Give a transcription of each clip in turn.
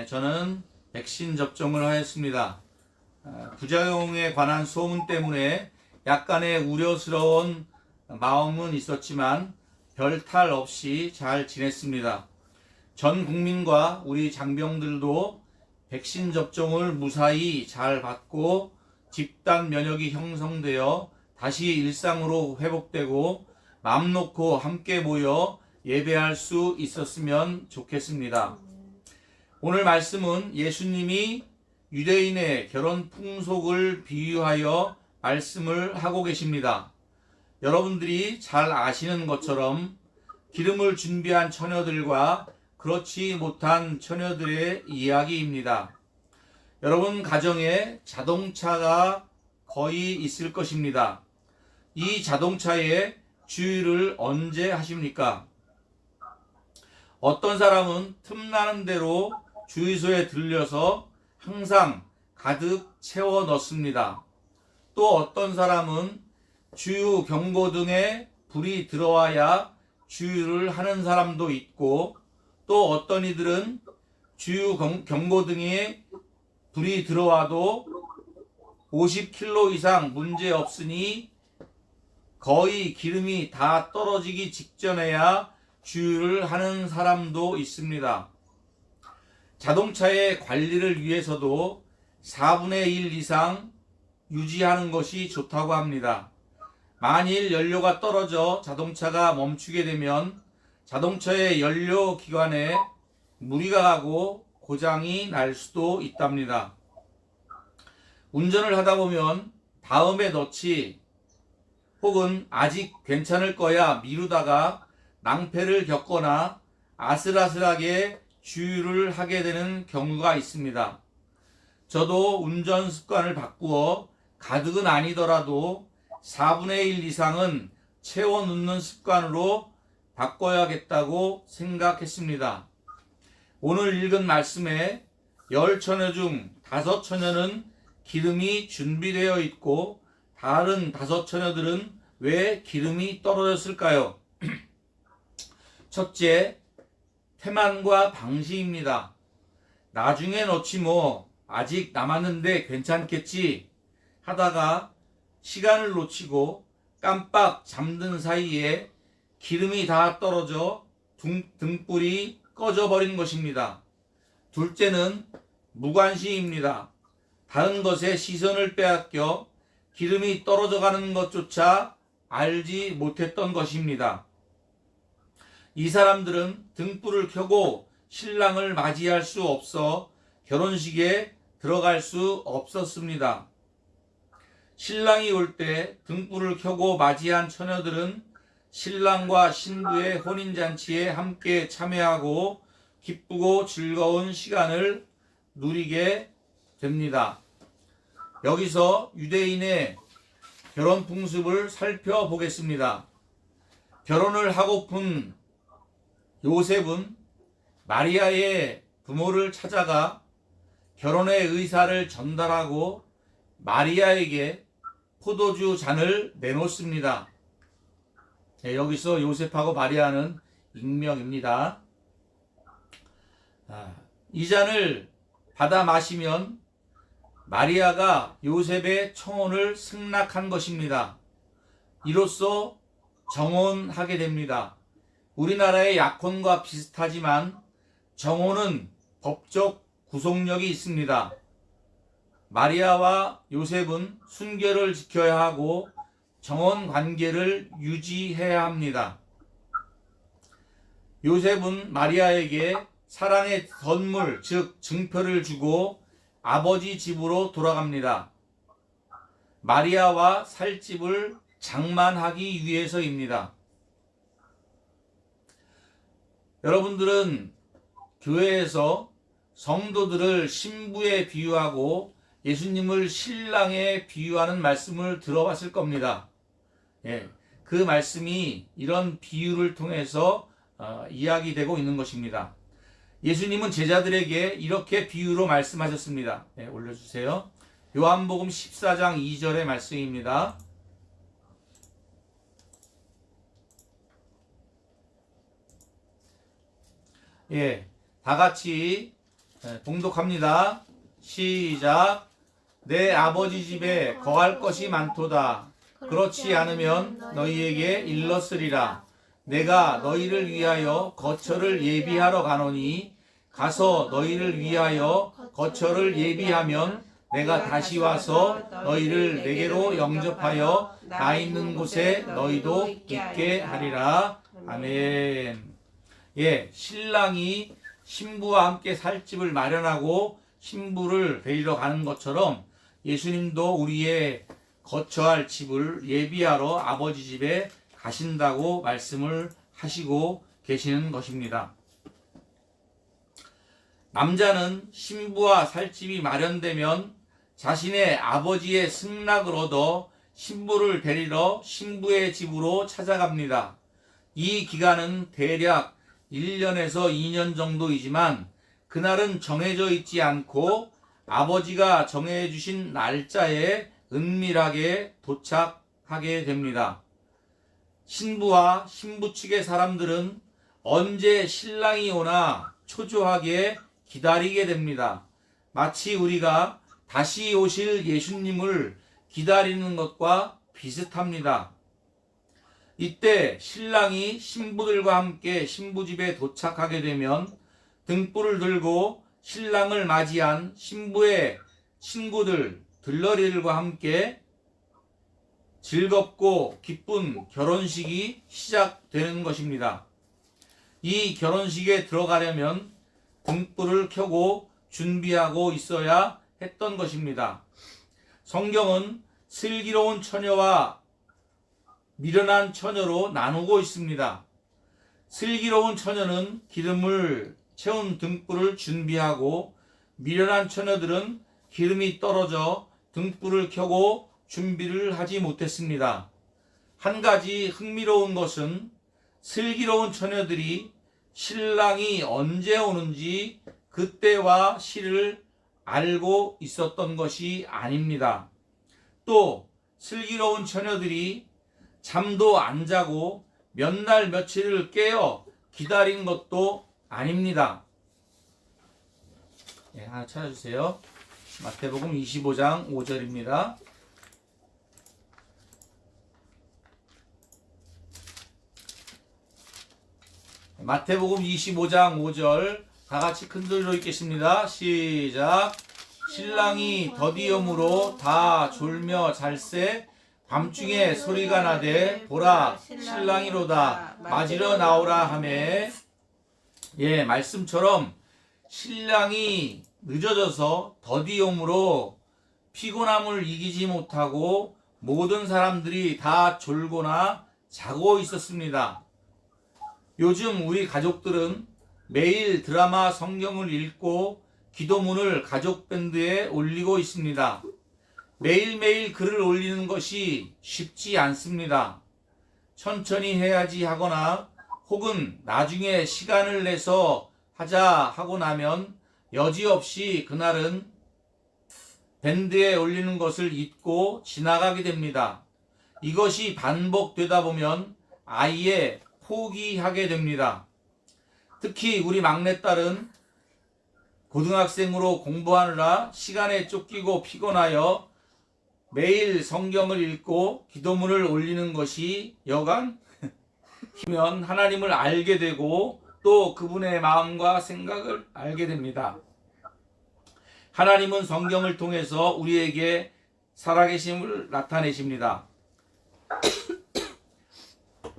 저는 백신 접종을 하였습니다. 부작용에 관한 소문 때문에 약간의 우려스러운 마음은 있었지만 별 탈 없이 잘 지냈습니다. 전 국민과 우리 장병들도 백신 접종을 무사히 잘 받고 집단 면역이 형성되어 다시 일상으로 회복되고 마음 놓고 함께 모여 예배할 수 있었으면 좋겠습니다. 오늘 말씀은 예수님이 유대인의 결혼 풍속을 비유하여 말씀을 하고 계십니다. 여러분들이 잘 아시는 것처럼 기름을 준비한 처녀들과 그렇지 못한 처녀들의 이야기입니다. 여러분 가정에 자동차가 거의 있을 것입니다. 이 자동차의 주유를 언제 하십니까? 어떤 사람은 틈나는 대로 주유소에 들려서 항상 가득 채워 넣습니다. 또 어떤 사람은 주유 경고등에 불이 들어와야 주유를 하는 사람도 있고, 또 어떤 이들은 주유 경고등에 불이 들어와도 50km 이상 문제 없으니 거의 기름이 다 떨어지기 직전에야 주유를 하는 사람도 있습니다. 자동차의 관리를 위해서도 4분의 1 이상 유지하는 것이 좋다고 합니다. 만일 연료가 떨어져 자동차가 멈추게 되면 자동차의 연료 기관에 무리가 가고 고장이 날 수도 있답니다. 운전을 하다 보면 다음에 넣지 혹은 아직 괜찮을 거야 미루다가 낭패를 겪거나 아슬아슬하게 주유를 하게 되는 경우가 있습니다. 저도 운전 습관을 바꾸어 가득은 아니더라도 4분의 1 이상은 채워 넣는 습관으로 바꿔야겠다고 생각했습니다. 오늘 읽은 말씀에 10처녀 중 5처녀는 기름이 준비되어 있고 다른 5처녀들은 왜 기름이 떨어졌을까요? 첫째, 태만과 방시입니다. 나중에 넣지 뭐 아직 남았는데 괜찮겠지 하다가 시간을 놓치고 깜빡 잠든 사이에 기름이 다 떨어져 등불이 꺼져버린 것입니다. 둘째는 무관심입니다. 다른 것에 시선을 빼앗겨 기름이 떨어져 가는 것조차 알지 못했던 것입니다. 이 사람들은 등불을 켜고 신랑을 맞이할 수 없어 결혼식에 들어갈 수 없었습니다. 신랑이 올 때 등불을 켜고 맞이한 처녀들은 신랑과 신부의 혼인잔치에 함께 참여하고 기쁘고 즐거운 시간을 누리게 됩니다. 여기서 유대인의 결혼 풍습을 살펴보겠습니다. 결혼을 하고픈 요셉은 마리아의 부모를 찾아가 결혼의 의사를 전달하고 마리아에게 포도주 잔을 내놓습니다. 여기서 요셉하고 마리아는 익명입니다. 이 잔을 받아 마시면 마리아가 요셉의 청혼을 승낙한 것입니다. 이로써 정혼하게 됩니다. 우리나라의 약혼과 비슷하지만 정혼은 법적 구속력이 있습니다. 마리아와 요셉은 순결을 지켜야 하고 정혼 관계를 유지해야 합니다. 요셉은 마리아에게 사랑의 선물, 즉 증표를 주고 아버지 집으로 돌아갑니다. 마리아와 살 집을 장만하기 위해서입니다. 여러분들은 교회에서 성도들을 신부에 비유하고 예수님을 신랑에 비유하는 말씀을 들어봤을 겁니다. 그 말씀이 이런 비유를 통해서 이야기되고 있는 것입니다. 예수님은 제자들에게 이렇게 비유로 말씀하셨습니다. 올려주세요. 요한복음 14장 2절의 말씀입니다. 다 같이 봉독합니다. 시작. 내 아버지 집에 거할 것이 많도다. 그렇지 않으면 너희에게 일렀으리라. 내가 너희를 위하여 거처를 예비하러 가노니 가서 너희를 위하여 거처를 예비하면 내가 다시 와서 너희를 내게로 영접하여 나 있는 곳에 너희도 있게 하리라. 아멘. 예, 신랑이 신부와 함께 살 집을 마련하고 신부를 데리러 가는 것처럼 예수님도 우리의 거처할 집을 예비하러 아버지 집에 가신다고 말씀을 하시고 계시는 것입니다. 남자는 신부와 살 집이 마련되면 자신의 아버지의 승낙을 얻어 신부를 데리러 신부의 집으로 찾아갑니다. 이 기간은 대략 1년에서 2년 정도이지만 그날은 정해져 있지 않고 아버지가 정해주신 날짜에 은밀하게 도착하게 됩니다. 신부와 신부 측의 사람들은 언제 신랑이 오나 초조하게 기다리게 됩니다. 마치 우리가 다시 오실 예수님을 기다리는 것과 비슷합니다. 이때 신랑이 신부들과 함께 신부집에 도착하게 되면 등불을 들고 신랑을 맞이한 신부의 친구들, 들러리들과 함께 즐겁고 기쁜 결혼식이 시작되는 것입니다. 이 결혼식에 들어가려면 등불을 켜고 준비하고 있어야 했던 것입니다. 성경은 슬기로운 처녀와 미련한 처녀로 나누고 있습니다. 슬기로운 처녀는 기름을 채운 등불을 준비하고 미련한 처녀들은 기름이 떨어져 등불을 켜고 준비를 하지 못했습니다. 한 가지 흥미로운 것은 슬기로운 처녀들이 신랑이 언제 오는지 그때와 시를 알고 있었던 것이 아닙니다. 또 슬기로운 처녀들이 잠도 안 자고 몇 날 며칠을 깨어 기다린 것도 아닙니다. 네, 하나 찾아주세요. 마태복음 25장 5절입니다. 마태복음 25장 5절 다 같이 큰 소리로 읽겠습니다. 시작. 신랑이 더디음으로 다 졸며 잘새 밤중에 소리가 나되 보라 신랑이로다 맞으러 나오라 하매. 예, 말씀처럼 신랑이 늦어져서 더디음으로 피곤함을 이기지 못하고 모든 사람들이 다 졸거나 자고 있었습니다. 요즘 우리 가족들은 매일 드라마 성경을 읽고 기도문을 가족 밴드에 올리고 있습니다. 매일매일 글을 올리는 것이 쉽지 않습니다. 천천히 해야지 하거나 혹은 나중에 시간을 내서 하자 하고 나면 여지없이 그날은 밴드에 올리는 것을 잊고 지나가게 됩니다. 이것이 반복되다 보면 아예 포기하게 됩니다. 특히 우리 막내딸은 고등학생으로 공부하느라 시간에 쫓기고 피곤하여 매일 성경을 읽고 기도문을 올리는 것이 여간 힘면 하나님을 알게 되고 또 그분의 마음과 생각을 알게 됩니다. 하나님은 성경을 통해서 우리에게 살아계심을 나타내십니다.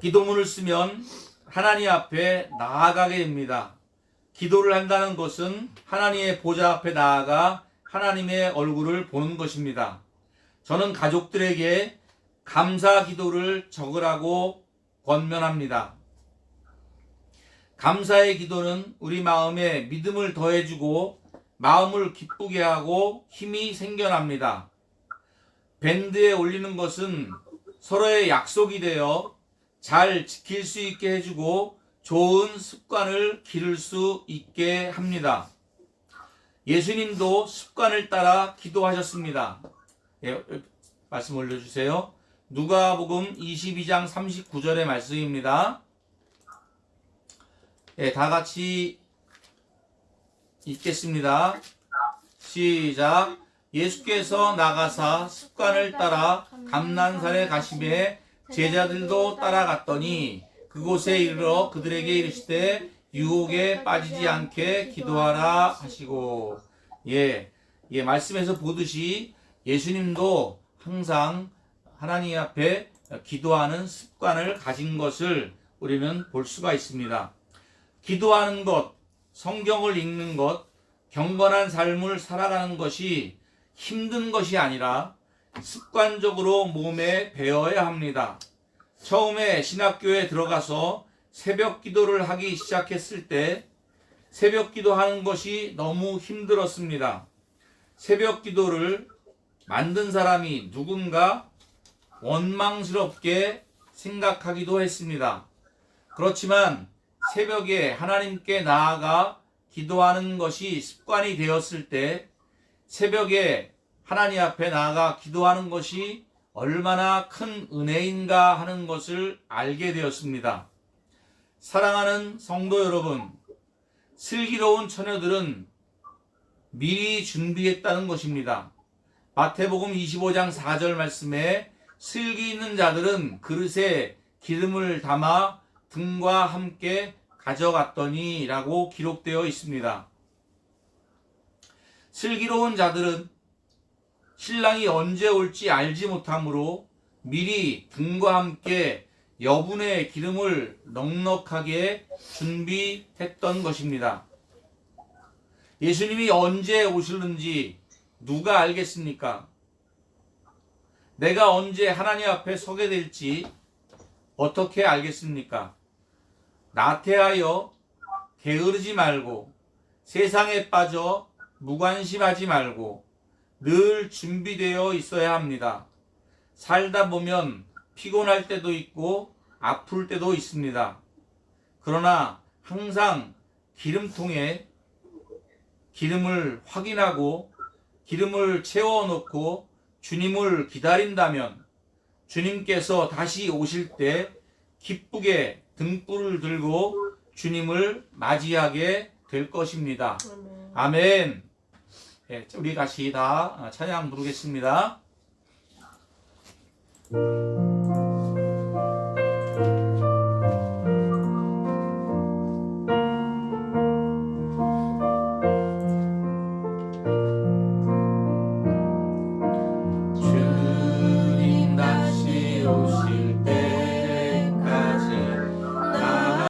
기도문을 쓰면 하나님 앞에 나아가게 됩니다. 기도를 한다는 것은 하나님의 보좌 앞에 나아가 하나님의 얼굴을 보는 것입니다. 저는 가족들에게 감사 기도를 적으라고 권면합니다. 감사의 기도는 우리 마음에 믿음을 더해주고 마음을 기쁘게 하고 힘이 생겨납니다. 밴드에 올리는 것은 서로의 약속이 되어 잘 지킬 수 있게 해주고 좋은 습관을 기를 수 있게 합니다. 예수님도 습관을 따라 기도하셨습니다. 예, 말씀 올려주세요. 누가복음 22장 39절의 말씀입니다. 예, 다 같이 읽겠습니다. 시작. 예수께서 나가사 습관을 따라 감난산에 가시매 제자들도 따라갔더니 그곳에 이르러 그들에게 이르시되 유혹에 빠지지 않게 기도하라 하시고. 말씀에서 보듯이 예수님도 항상 하나님 앞에 기도하는 습관을 가진 것을 우리는 볼 수가 있습니다. 기도하는 것, 성경을 읽는 것, 경건한 삶을 살아가는 것이 힘든 것이 아니라 습관적으로 몸에 배어야 합니다. 처음에 신학교에 들어가서 새벽 기도를 하기 시작했을 때 새벽 기도하는 것이 너무 힘들었습니다. 새벽 기도를 만든 사람이 누군가 원망스럽게 생각하기도 했습니다. 그렇지만 새벽에 하나님께 나아가 기도하는 것이 습관이 되었을 때 새벽에 하나님 앞에 나아가 기도하는 것이 얼마나 큰 은혜인가 하는 것을 알게 되었습니다. 사랑하는 성도 여러분, 슬기로운 처녀들은 미리 준비했다는 것입니다. 마태복음 25장 4절 말씀에 슬기 있는 자들은 그릇에 기름을 담아 등과 함께 가져갔더니 라고 기록되어 있습니다. 슬기로운 자들은 신랑이 언제 올지 알지 못하므로 미리 등과 함께 여분의 기름을 넉넉하게 준비했던 것입니다. 예수님이 언제 오실는지 누가 알겠습니까? 내가 언제 하나님 앞에 서게 될지 어떻게 알겠습니까? 나태하여 게으르지 말고 세상에 빠져 무관심하지 말고 늘 준비되어 있어야 합니다. 살다 보면 피곤할 때도 있고 아플 때도 있습니다. 그러나 항상 기름통에 기름을 확인하고 기름을 채워놓고 주님을 기다린다면 주님께서 다시 오실 때 기쁘게 등불을 들고 주님을 맞이하게 될 것입니다. 아멘. 우리 같이 다 찬양 부르겠습니다.